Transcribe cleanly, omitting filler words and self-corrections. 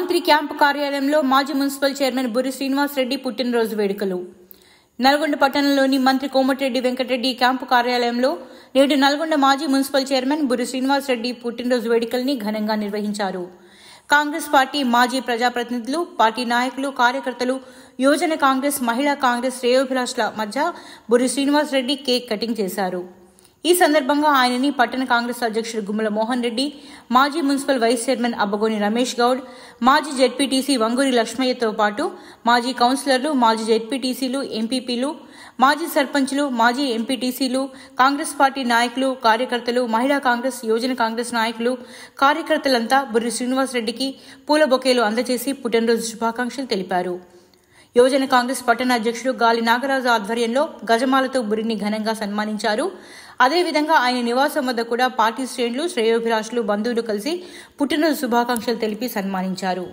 మంత్రి క్యాంపు కార్యాలయంలో మాజీ మున్సిపల్ చైర్మన్ బుర్రి శ్రీనివాస్ రెడ్డి పుట్టినరోజు వేడుకలు. నల్గొండ పట్టణంలోని మంత్రి కోమటిరెడ్డి వెంకటరెడ్డి క్యాంపు కార్యాలయంలో నేడు నల్గొండ మాజీ మున్సిపల్ చైర్మన్ బుర్రి శ్రీనివాస్ రెడ్డి పుట్టినరోజు వేడుకల్ని ఘనంగా నిర్వహించారు. కాంగ్రెస్ పార్టీ మాజీ ప్రజాప్రతినిధులు, పార్టీ నాయకులు, కార్యకర్తలు, యువజన కాంగ్రెస్, మహిళా కాంగ్రెస్ శ్రేయోభిలాషుల మధ్య బుర్రి శ్రీనివాస్ రెడ్డి కేక్ కటింగ్ చేశారు. ఈ సందర్భంగా ఆయనని పట్టణ కాంగ్రెస్ అధ్యక్షుడు గుమ్మల మోహన్ రెడ్డి, మాజీ municipal vice chairman Abbagoni Ramesh Goud, మాజీ జెడ్పీటీసీ వంగూరి లక్ష్మయ్యతో పాటు మాజీ కౌన్సిలర్లు, మాజీ జెడ్పీటీసీలు, ఎంపీపీలు, మాజీ సర్పంచ్లు, మాజీ ఎంపీటీసీలు, కాంగ్రెస్ పార్టీ నాయకులు, కార్యకర్తలు, మహిళా కాంగ్రెస్, యువజన కాంగ్రెస్ నాయకులు, కార్యకర్తలంతా బుర్రి శ్రీనివాస్ రెడ్డికి పూల బొకేలు అందజేసి పుట్టినరోజు శుభాకాంక్షలు తెలిపారు. యువజన కాంగ్రెస్ పట్టణ అధ్యక్షుడు గాలి నాగరాజు ఆధ్వర్యంలో గజమాలతో బుర్రిని ఘనంగా సన్మానించారు. అదేవిధంగా ఆయన నివాసం వద్ద కూడా పార్టీ శ్రేణులు, శ్రేయోభిలాషులు, బంధువులు కలిసి పుట్టినరోజు శుభాకాంక్షలు తెలిపి సన్మానించారు.